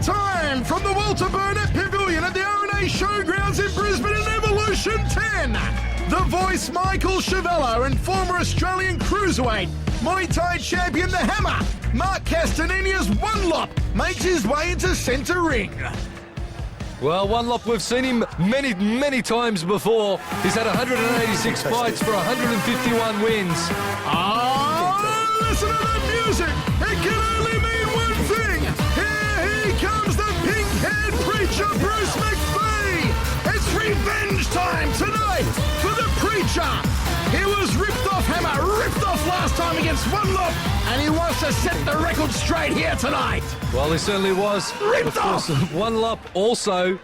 time from the Walter Burnett Pavilion at the R&A Showgrounds in Brisbane in Evolution 10. The voice Michael Chavella and former Australian cruiserweight Muay Thai champion The Hammer, Mark Castaninia's Wanlop, makes his way into centre ring. Well, Wanlop, we've seen him many times before. He's had 186 fights for 151 wins. Oh, listen to that music. It can only mean one thing. Here he comes, the pink-haired preacher, Bruce Macfie. It's revenge time tonight for the preacher. He was ripped off Hammer, ripped off last time against Wanlop, and he wants to set the record straight here tonight. Well, he certainly was. Ripped off. Wanlop also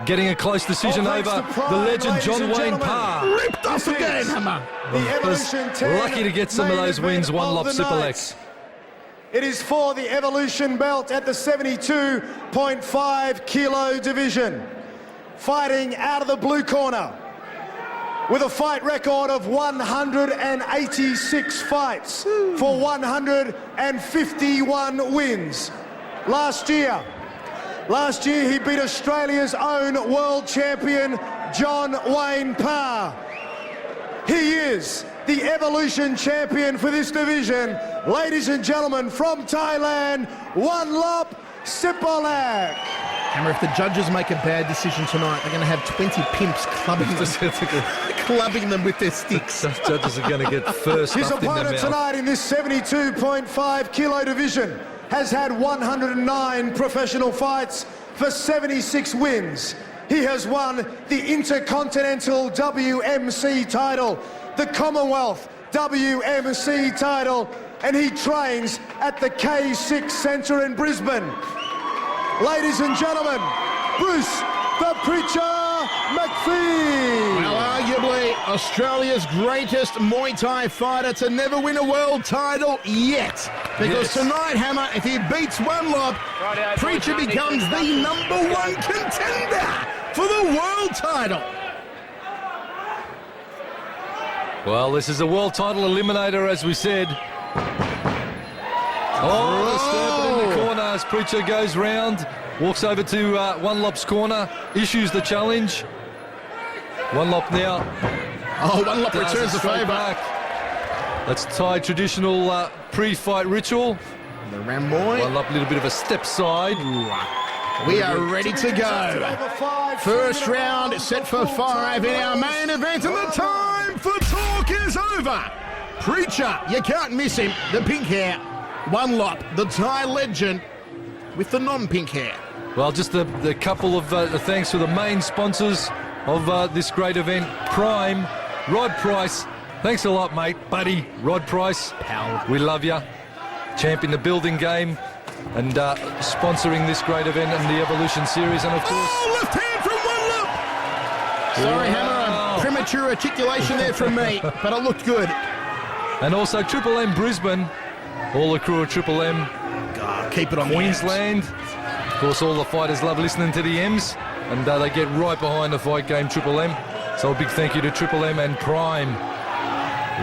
getting a close decision over the legend John Wayne Parr. Ripped off again, Hammer. The Evolution 10 lucky to get some of those wins, Wanlop Sipholek. It is for the Evolution belt at the 72.5 kilo division. Fighting out of the blue corner with a fight record of 186 fights for 151 wins. Last year he beat Australia's own world champion, John Wayne Parr. He is the Evolution champion for this division. Ladies and gentlemen, from Thailand, Wanlop Sipholek. Hammer, if the judges make a bad decision tonight, they're going to have 20 pimps clubbing them with their sticks. Those judges are going to get first His stuffed in their opponent mouth. tonight in this 72.5 kilo division has had 109 professional fights for 76 wins. He has won the Intercontinental WMC title, the Commonwealth WMC title, and he trains at the K6 Centre in Brisbane. Ladies and gentlemen, Bruce the Preacher Macfie. Well, arguably Australia's greatest Muay Thai fighter to never win a world title yet. Because tonight, Hammer, if he beats Wanlop, Preacher becomes the #1 contender for the world title. Well, this is a world title eliminator, as we said. Oh, the stamping in the corner as Preacher goes round, walks over to Wanlop's corner, issues the challenge. Wanlop now. Oh, Wanlop returns the favour. That's Thai traditional pre-fight ritual. The Ramboy. Wanlop, a little bit of a step side. We are ready to go. First round is set for 5 in our main event, and the time for talk is over. Preacher, you can't miss him. The pink hair. Wanlop, the Thai legend, with the non-pink hair. Well, just a couple of thanks to the main sponsors of this great event. Prime, Rod Price. Thanks a lot, mate. Buddy, Rod Price. Pal. We love you. Champion the building game and sponsoring this great event and the Evolution Series. And, of course... Oh, left hand from Wanlop! Sorry, Hammer, a premature articulation there from me, but it looked good. And also Triple M Brisbane. All the crew of Triple M. God, keep it on Queensland. Of course, all the fighters love listening to the M's, and they get right behind the fight game, Triple M. So a big thank you to Triple M and Prime.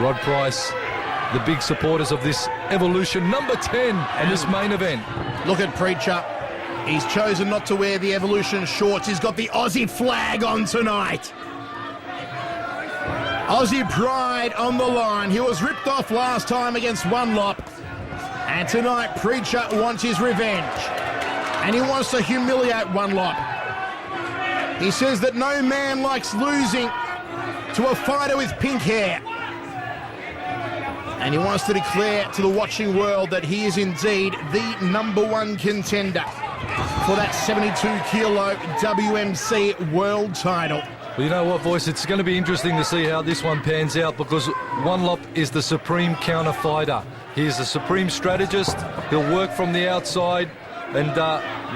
Rod Price, the big supporters of this Evolution number 10 and this main event. Look at Preacher. He's chosen not to wear the Evolution shorts. He's got the Aussie flag on tonight. Aussie pride on the line. He was ripped off last time against Wanlop. And tonight, Preacher wants his revenge. And he wants to humiliate Wanlop. He says that no man likes losing to a fighter with pink hair. And he wants to declare to the watching world that he is indeed the #1 contender for that 72-kilo WMC world title. Well, you know what, boys? It's going to be interesting to see how this one pans out because Wanlop is the supreme counter fighter. He is the supreme strategist. He'll work from the outside and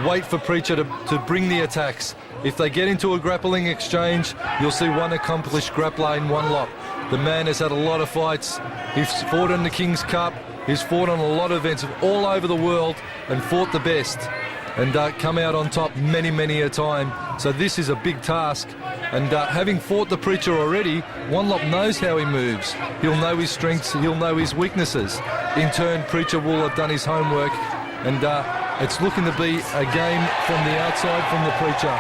wait for Preacher to bring the attacks. If they get into a grappling exchange, you'll see one accomplished grappler in Wanlop. The man has had a lot of fights. He's fought in the King's Cup. He's fought on a lot of events all over the world and fought the best and come out on top many a time. So this is a big task. And having fought the Preacher already, Wanlop knows how he moves. He'll know his strengths, he'll know his weaknesses. In turn, Preacher will have done his homework and it's looking to be a game from the outside from the Preacher.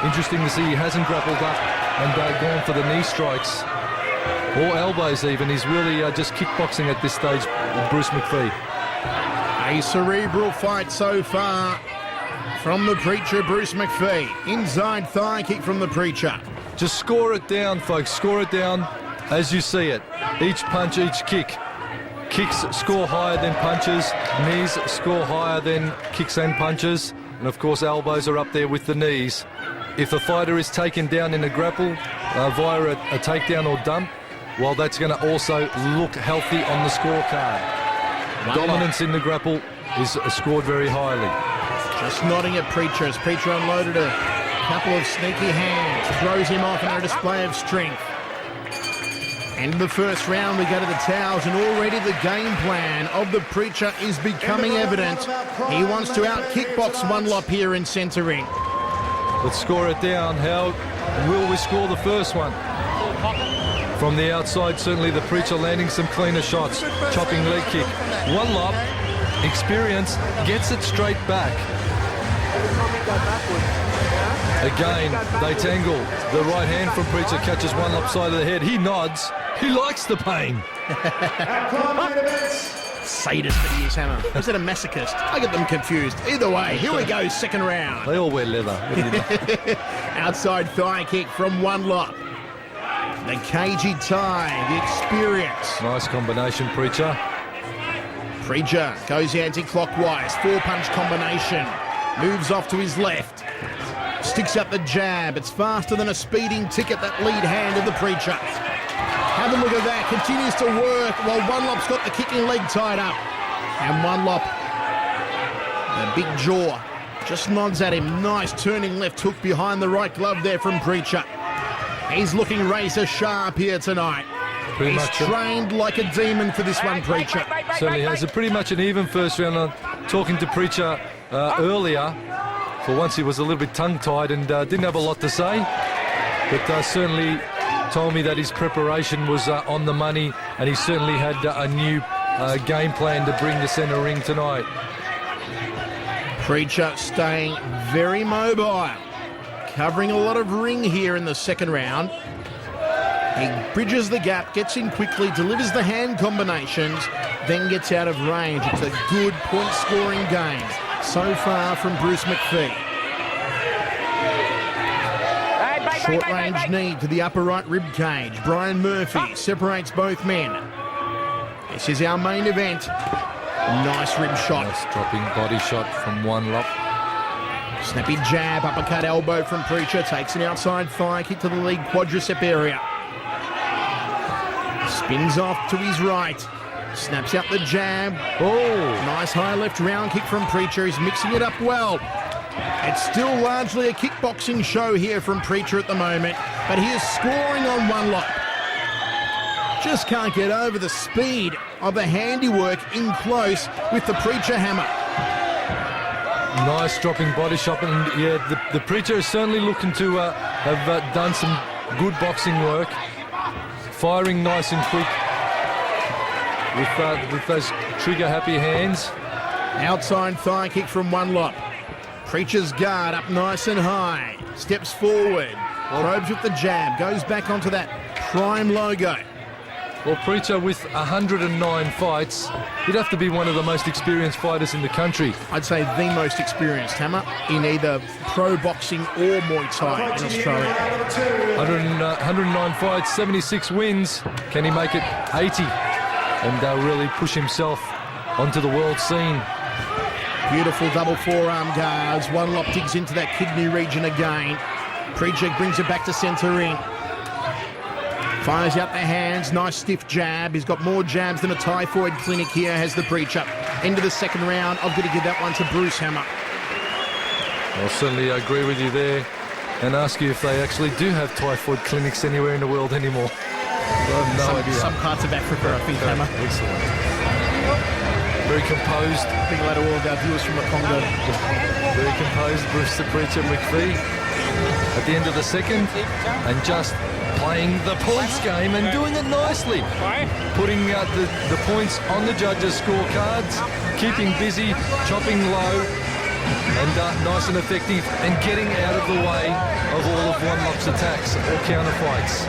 Interesting to see he hasn't grappled up and gone for the knee strikes or elbows even. He's really just kickboxing at this stage with Bruce Macfie. A cerebral fight so far from the Preacher, Bruce Macfie. Inside thigh kick from the Preacher. Just score it down, folks. Score it down as you see it. Each punch, each kick. Kicks score higher than punches. Knees score higher than kicks and punches. And, of course, elbows are up there with the knees. If a fighter is taken down in a grapple via a takedown or dump, well, that's going to also look healthy on the scorecard. Dominance in the grapple is scored very highly. Just nodding at Preacher as Preacher unloaded a couple of sneaky hands, throws him off in a display of strength. End of the first round, we go to the towels, and already the game plan of the Preacher is becoming evident. He wants to out-kickbox Wanlop here in centre ring. Let's score it down. How will we score the first one? From the outside, certainly the Preacher landing some cleaner shots. Chopping leg kick. Wanlop, experience, gets it straight back. Again, they tangle. The right hand from Preacher catches Wanlop side of the head. He nods. He likes the pain. Sadist that he is, Hammer. Or is it a masochist? I get them confused. Either way, here we go, second round. They all wear leather. What do you know? Outside thigh kick from Wanlop. The cagey tie, the experience. Nice combination, Preacher. Preacher goes anti-clockwise, four-punch combination. Moves off to his left. Sticks up the jab. It's faster than a speeding ticket, that lead hand of the Preacher. Have a look at that. Continues to work while Wanlop's got the kicking leg tied up. And Wanlop, the big jaw, just nods at him. Nice turning left hook behind the right glove there from Preacher. He's looking razor sharp here tonight. He's trained like a demon for this one, Preacher. Certainly has. Pretty much an even first round. Talking to Preacher earlier, for once he was a little bit tongue-tied and didn't have a lot to say, but certainly told me that his preparation was on the money, and he certainly had a new game plan to bring the centre ring tonight. Preacher staying very mobile, covering a lot of ring here in the second round. He bridges the gap, gets in quickly, delivers the hand combinations, then gets out of range. It's a good point-scoring game so far from Bruce Macfie. Short-range knee to the upper right rib cage. Brian Murphy separates both men. This is our main event. Nice rib shot. Nice dropping body shot from Wanlop. Snappy jab, uppercut elbow from Preacher. Takes an outside thigh kick to the leg quadricep area. Spins off to his right. Snaps out the jab. Oh, nice high left round kick from Preacher. He's mixing it up well. It's still largely a kickboxing show here from Preacher at the moment, but he is scoring on Wanlop. Just can't get over the speed of the handiwork in close with the Preacher hammer. Nice dropping body shot, and yeah, the Preacher is certainly looking to have done some good boxing work. Firing nice and quick with those trigger-happy hands. Outside thigh kick from Wanlop. Preacher's guard up nice and high. Steps forward. Probes with the jab. Goes back onto that prime logo. Well, Preacher with 109 fights, he'd have to be one of the most experienced fighters in the country. I'd say the most experienced, Hammer, in either pro boxing or Muay Thai in Australia. 109 fights, 76 wins. Can he make it 80 and really push himself onto the world scene? Beautiful double forearm guards. Wanlop digs into that kidney region again. Preacher brings it back to centre ring. Fires out the hands. Nice stiff jab. He's got more jabs than a typhoid clinic here, has the Preacher. End of the second round. I've got to give that one to Bruce Hammer. I'll certainly agree with you there and ask you if they actually do have typhoid clinics anywhere in the world anymore. I have no idea. Some parts of Africa, I think, Hammer. Excellent. Very composed. Big hello to all of our viewers from the Congo. Very composed, Bruce the Preacher Macfie at the end of the second, and just playing the points game and doing it nicely. Putting the points on the judges' scorecards, keeping busy, chopping low, and nice and effective, and getting out of the way of all of Wanlop's attacks or counter fights.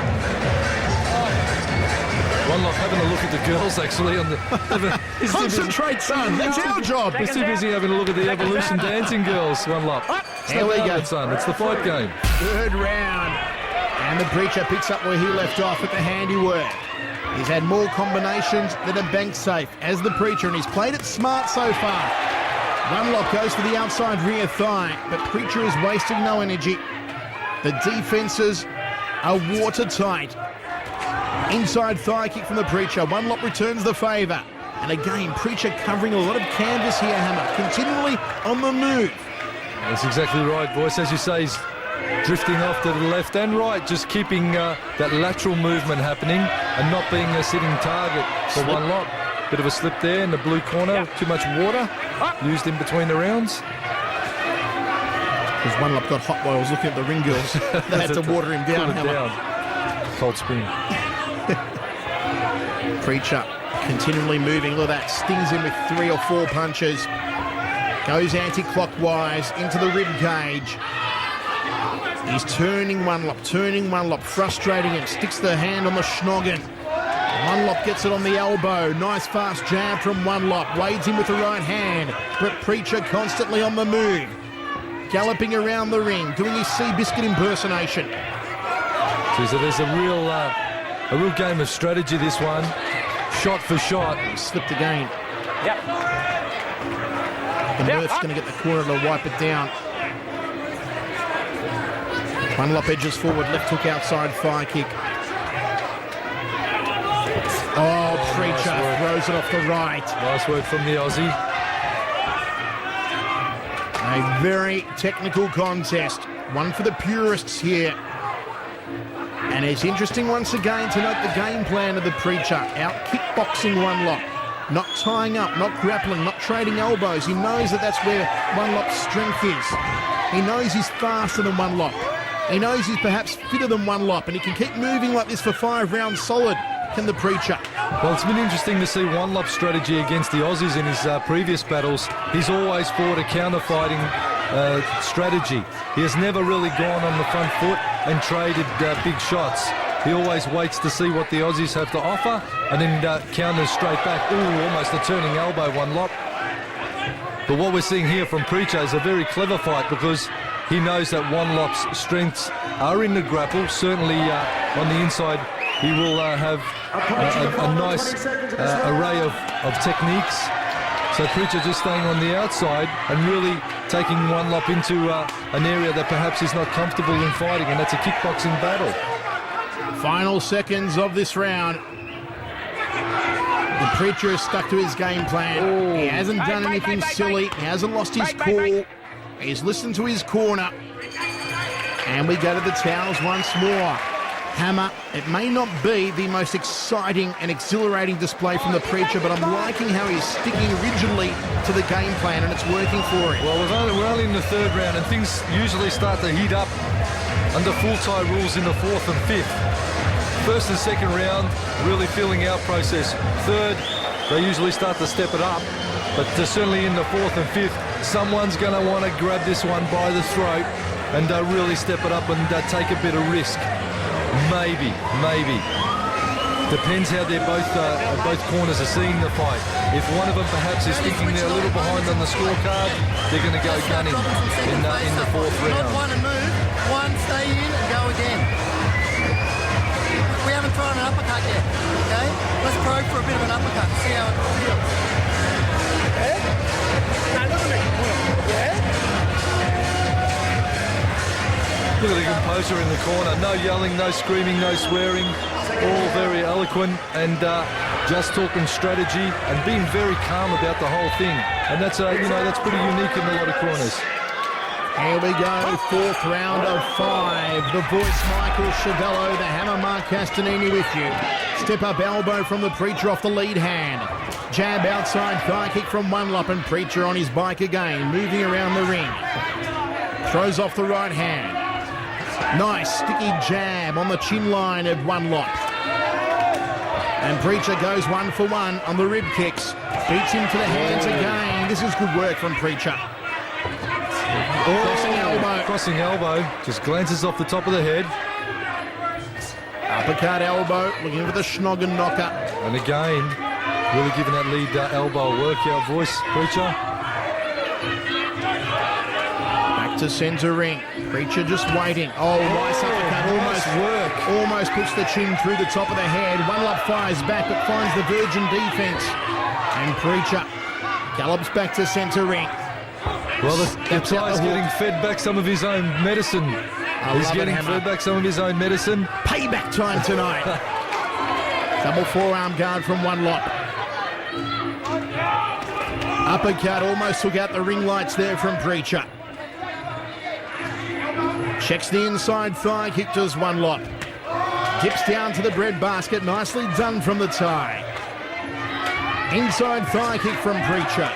Wanlop having a look at the girls actually on the. Concentrate, son. That's our job. We're too busy having a look at the Evolution dancing girls. Wanlop. Here we go. Son. It's the fight game. Third round. And the Preacher picks up where he left off at the handiwork. He's had more combinations than a bank safe as the Preacher, and he's played it smart so far. Wanlop goes for the outside rear thigh, but Preacher is wasting no energy. The defences are watertight. Inside thigh kick from the Preacher. Wanlop returns the favour. And again, Preacher covering a lot of canvas here, Hammer. Continually on the move. That's exactly right, Voice. As you say, he's drifting off to the left and right, just keeping that lateral movement happening and not being a sitting target for Wanlop. Bit of a slip there in the blue corner. Too much water used in between the rounds. Because Wanlop got hot while I was looking at the ring girls. They had to water him down. Cold spin. Preacher continually moving. Look at that. Stings him with 3 or 4 punches. Goes anti-clockwise into the rib cage. He's turning Wanlop, frustrating him. Sticks the hand on the schnoggin. Wanlop gets it on the elbow. Nice fast jab from Wanlop. Wades him with the right hand. But Preacher constantly on the move. Galloping around the ring, doing his Seabiscuit impersonation. So there's a real game of strategy, this one. Shot for shot. Slipped again. The Murph's going to get the corner to wipe it down. Wanlop edges forward, left hook outside, thigh kick. Oh, Preacher throws it off the right. Nice work from the Aussie. A very technical contest. One for the purists here. And it's interesting once again to note the game plan of the Preacher. Out kickboxing Wanlop. Not tying up, not grappling, not trading elbows. He knows that that's where Wanlop's strength is. He knows he's faster than Wanlop. He knows he's perhaps fitter than Wanlop, and he can keep moving like this for 5 rounds solid, can the Preacher. Well, it's been interesting to see Wanlop's strategy against the Aussies in his previous battles. He's always fought a counter-fighting strategy. He has never really gone on the front foot and traded big shots. He always waits to see what the Aussies have to offer and then counters straight back. Ooh, almost a turning elbow, Wanlop. But what we're seeing here from Preacher is a very clever fight because he knows that Wanlop's strengths are in the grapple. Certainly on the inside, he will have a nice array of techniques. So Preacher just staying on the outside and really taking Wanlop into an area that perhaps he's not comfortable in fighting, and that's a kickboxing battle. Final seconds of this round. The Preacher is stuck to his game plan. Ooh. He hasn't done anything silly. He hasn't lost his cool. He's listened to his corner. And we go to the towels once more. Hammer, it may not be the most exciting and exhilarating display from the Preacher, but I'm liking how he's sticking rigidly to the game plan, and it's working for him. Well, we're only in the 3rd round, and things usually start to heat up under full-tie rules in the 4th and 5th. 1st and 2nd round, really feeling our process. 3rd, they usually start to step it up, but certainly in the 4th and 5th, someone's going to want to grab this one by the throat and really step it up and take a bit of risk. Maybe. Depends how they're both corners are seeing the fight. If one of them perhaps is thinking they're a little behind on the scorecard, they're going to go gunning in the 4th round. Not one and move, one stay in and go again. We haven't thrown an uppercut yet, okay? Let's probe for a bit of an uppercut, see how it feels. Look at the composure in the corner. No yelling, no screaming, no swearing. All very eloquent and just talking strategy and being very calm about the whole thing. And that's that's pretty unique in a lot of corners. Here we go, 4th round of 5. The voice Michael Chiavello, the hammer Mark Castanini with you. Step up elbow from the Preacher off the lead hand. Jab outside thigh kick from Wanlop, and Preacher on his bike again, moving around the ring. Throws off the right hand. Nice sticky jab on the chin line of Wanlop. And Preacher goes 1 for 1 on the rib kicks. Beats him to the hands again. This is good work from Preacher. Crossing elbow. Crossing elbow. Just glances off the top of the head. Uppercut elbow, looking for the schnoggin knocker. And again, really giving that lead elbow a workout voice, Preacher. Back to centre ring. Preacher just waiting. Oh, nice uppercut. Almost puts the chin through the top of the head. Wanlop fires back, but finds the virgin defence. And Preacher gallops back to centre ring. Well, the guy's getting fed back some of his own medicine. He's getting fed back some of his own medicine. Payback time tonight. Double forearm guard from Wanlop. Uppercut almost took out the ring lights there from Preacher. Checks the inside thigh kick, does Wanlop. Dips down to the bread basket. Nicely done from the tie. Inside thigh kick from Preacher.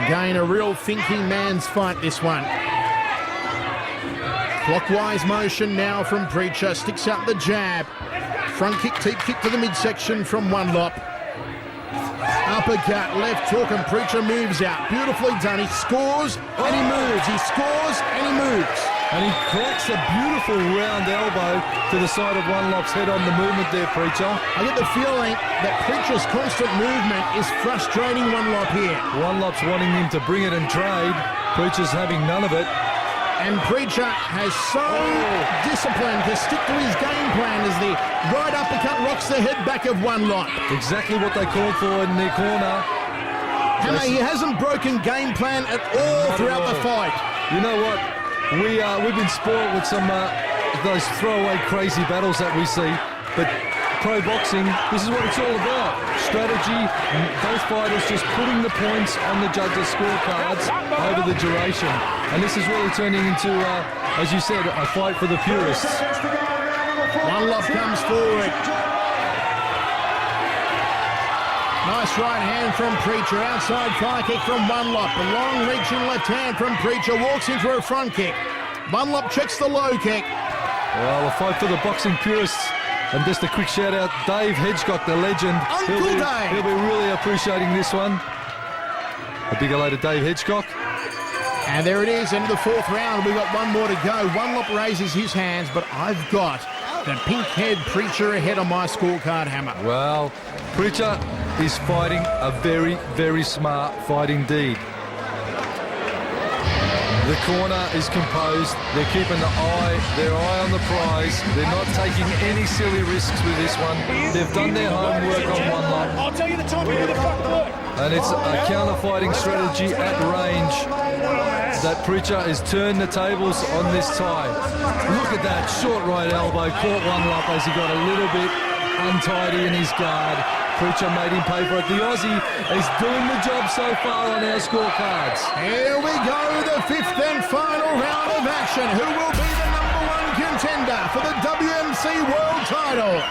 Again, a real thinking man's fight, this one. Clockwise motion now from Preacher. Sticks out the jab. Front kick, deep kick to the midsection from Wanlop. Uppercut, left hook, and Preacher moves out. Beautifully done. He scores and he moves. He scores and he moves. And he cracks a beautiful round elbow to the side of Wanlop's head on the movement there, Preacher. I get the feeling that Preacher's constant movement is frustrating Wanlop here. Wanlop's wanting him to bring it and trade. Preacher's having none of it. And Preacher has so disciplined to stick to his game plan as the right uppercut rocks the head back of Wanlop. Exactly what they called for in their corner. Hammer, he hasn't broken game plan at all throughout the fight. You know what? We've been spoiled with some those throwaway crazy battles that we see, but pro boxing, this is what it's all about. Strategy, both fighters just putting the points on the judges' scorecards over the duration. And this is really turning into, as you said, a fight for the purists. Wanlop comes forward. Nice right hand from Preacher. Outside thigh kick from Wanlop. A long reaching left hand from Preacher. Walks into a front kick. Wanlop checks the low kick. Well, a fight for the boxing purists. And just a quick shout out, Dave Hedgecock, the legend. Uncle Dave. He'll be really appreciating this one. A big hello to Dave Hedgecock. And there it is, into the fourth round. We've got one more to go. Wanlop raises his hands, but I've got the pink-haired Preacher ahead on my scorecard, Hammer. Well, Preacher is fighting a very, very smart fight indeed. The corner is composed. They're keeping their eye on the prize. They're not taking any silly risks with this one. They've done their homework on Wanlop. I'll tell you the time you do the fuck work. And it's a counter-fighting strategy at range that Preacher has turned the tables on this time. Look at that short right elbow. Caught Wanlop as he got a little bit untidy in his guard. Preacher made him pay for it. The Aussie is doing the job so far on our scorecards. Here we go, the fifth and final round of action. Who will be the #1 contender for the WMC World title?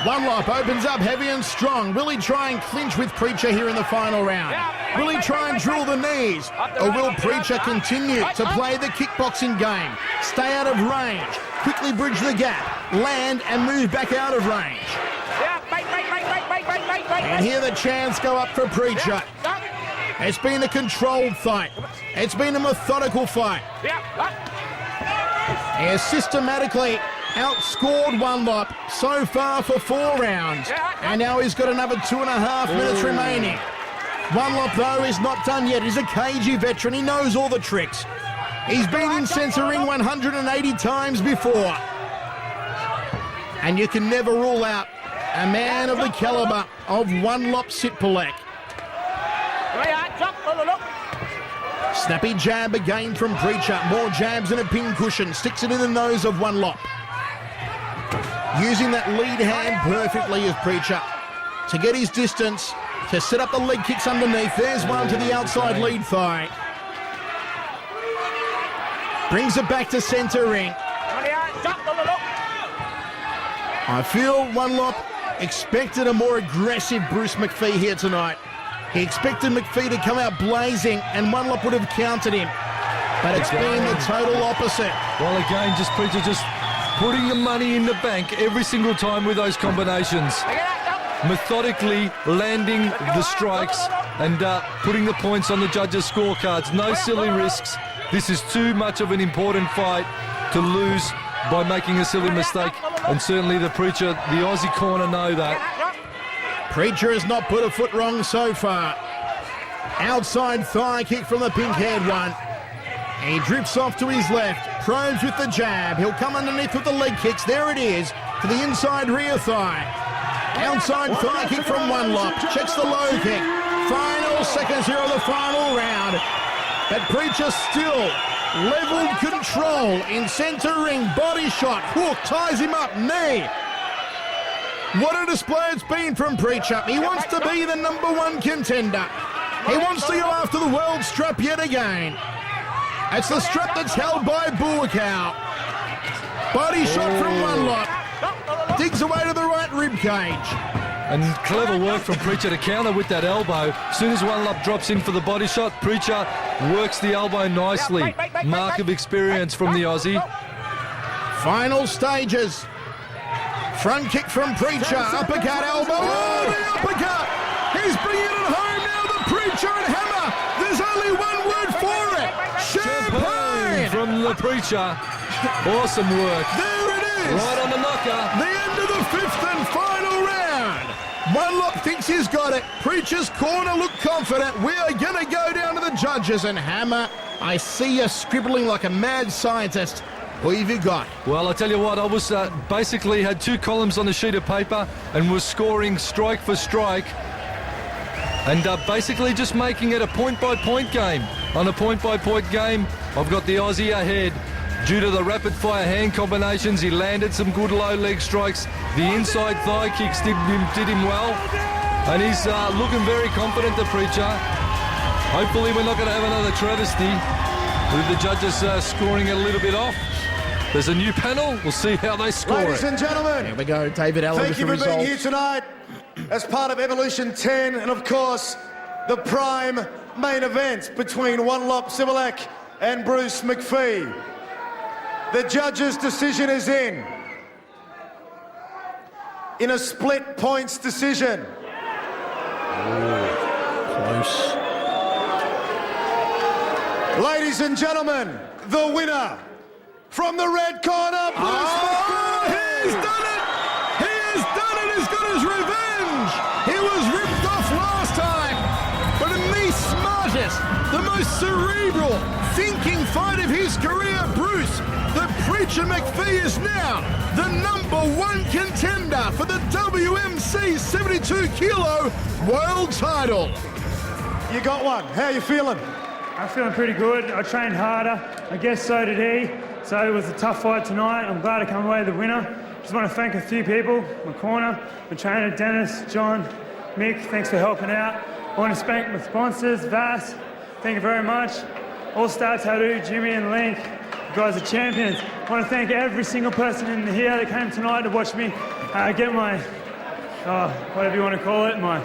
Wanlop opens up heavy and strong. Will he try and clinch with Preacher here in the final round? Will he try and drill the knees? Or will Preacher continue to play the kickboxing game? Stay out of range, quickly bridge the gap, land and move back out of range. And here the chants go up for Preacher. It's been a controlled fight. It's been a methodical fight. He has systematically outscored Wanlop so far for 4 rounds. And now he's got another 2.5 minutes remaining. Wanlop, though, is not done yet. He's a cagey veteran. He knows all the tricks. He's been in centre ring 180 times before. And you can never rule out a man of the calibre of Wanlop Sipholek. Snappy jab again from Preacher. More jabs and a pin cushion. Sticks it in the nose of Wanlop. Using that lead hand perfectly as Preacher to get his distance, to set up the leg kicks underneath. There's one to the outside lead thigh. Brings it back to centre ring. I feel Wanlop expected a more aggressive Bruce Macfie here tonight. He expected Macfie to come out blazing and Wanlop would have countered him. But it's been the total opposite. Well, again, just Preacher just putting the money in the bank every single time with those combinations. Methodically landing the strikes and putting the points on the judges' scorecards. No silly risks. This is too much of an important fight to lose by making a silly mistake, and certainly the Preacher, the Aussie corner, know that. Preacher has not put a foot wrong so far. Outside thigh kick from the pink-haired one. And he drifts off to his left, probes with the jab. He'll come underneath with the leg kicks. There it is, to the inside rear thigh. Outside thigh kick from Wanlop. Checks the low kick. Final seconds here of the final round. But Preacher still leveled control in centre ring. Body shot. Hook ties him up. Knee. What a display it's been from Preacher. He wants to be the #1 contender. He wants to go after the world strap yet again. It's the strap that's held by Buakaw. Body shot from Wanlop. Digs away to the right rib cage. And clever work from Preacher to counter with that elbow. As soon as Wanlop drops in for the body shot, Preacher works the elbow nicely. Mark of experience from the Aussie. Final stages. Front kick from Preacher. Uppercut elbow. Oh, the uppercut. He's bringing it home now. The Preacher and hammer. There's only one word for it. Champagne from the Preacher. Awesome work. There it is. Right on the knocker. The end of the 5th and final round. Wanlop thinks he's got it. Preacher's corner look confident. We are going to go down to the judges, and Hammer, I see you scribbling like a mad scientist. Who have you got? Well, I tell you what, I was basically had 2 columns on the sheet of paper and was scoring strike for strike, and basically just making it a point-by-point game. On a point-by-point game, I've got the Aussie ahead. Due to the rapid-fire hand combinations, he landed some good low leg strikes. The inside thigh kicks did him well, and he's looking very confident, the Preacher. Hopefully we're not going to have another travesty with the judges scoring it a little bit off. There's a new panel. We'll see how they score. Ladies and gentlemen, here we go. David Allen thank you for being here tonight as part of Evolution 10, and of course, the prime main event between Wanlop Sipholek and Bruce Macfie. The judges' decision is in a split points decision. Close. Ladies and gentlemen, the winner from the red corner, Bruce Macfie. He's done it! He has done it! He's got his revenge! He was ripped off last time, but in the smartest, the most cerebral, thinking fight of his career, Bruce, the Preacher Macfie is now the #1 contender for the WMC 72 kilo world title. You got one. How you feeling? I'm feeling pretty good. I trained harder. I guess so did he. So it was a tough fight tonight. I'm glad I come away the winner. Just want to thank a few people. My corner, my trainer, Dennis, John, Mick, thanks for helping out. I want to thank my sponsors, Vass, thank you very much. All Star Tattoo, Jimmy and Link, you guys are champions. I want to thank every single person in here that came tonight to watch me get my, whatever you want to call it, my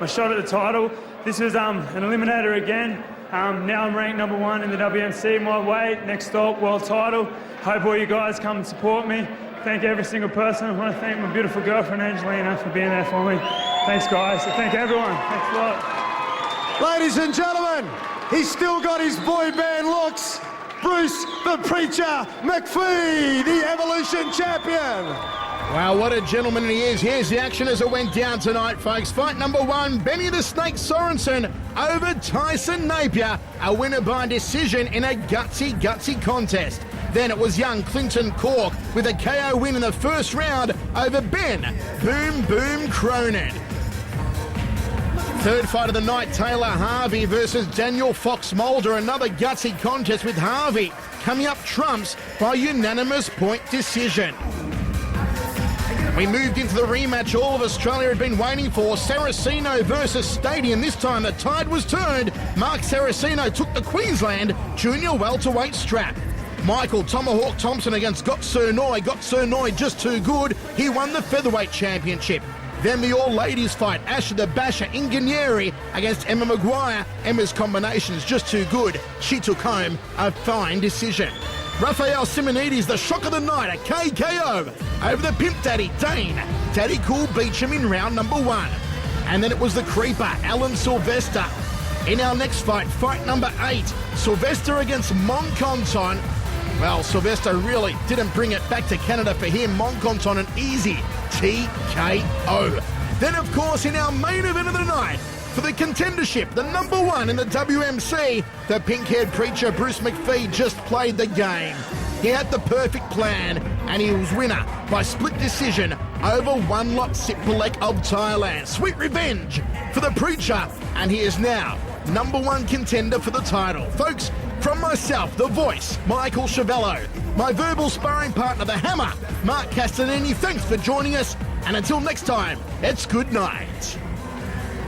shot at the title. This was an eliminator again. Now I'm ranked #1 in the WMC, my weight, next stop, world title. Hope all you guys come and support me. Thank every single person. I want to thank my beautiful girlfriend, Angelina, for being there for me. Thanks, guys. I thank everyone. Thanks a lot. Ladies and gentlemen, he's still got his boy band looks. Bruce, the Preacher Macfie, the Evolution champion. Wow, what a gentleman he is. Here's the action as it went down tonight, folks. Fight #1, Benny the Snake Sorensen over Tyson Napier, a winner by decision in a gutsy contest. Then it was young Clinton Cork with a KO win in the first round over Ben Boom Boom Cronin. Third fight of the night, Taylor Harvey versus Daniel Fox Mulder, another gutsy contest with Harvey coming up trumps by unanimous point decision. We moved into the rematch all of Australia had been waiting for, Saraceno versus Stadium. This time the tide was turned. Mark Saraceno took the Queensland Junior welterweight strap. Michael Tomahawk Thompson against Gotsurnoi. Gotsurnoi just too good. He won the featherweight championship. Then the all-ladies fight, Asher the Basher Ingenieri against Emma Maguire. Emma's combinations just too good. She took home a fine decision. Rafael Simonides, the shock of the night, a KKO over the Pimp Daddy, Dane. Daddy Cool beats him in round #1. And then it was the creeper, Alan Sylvester. In our next fight, fight number 8, Sylvester against Monconton. Well, Sylvester really didn't bring it back to Canada for him. Monconton an easy TKO. Then, of course, in our main event of the night, for the contendership, the number 1 in the WMC, the pink-haired preacher Bruce Macfie just played the game. He had the perfect plan, and he was winner by split decision over Wanlop Sipholek of Thailand. Sweet revenge for the preacher, and he is now number 1 contender for the title. Folks, from myself, the voice, Michael Chavello, my verbal sparring partner, the hammer, Mark Castanini, thanks for joining us, and until next time, it's good night.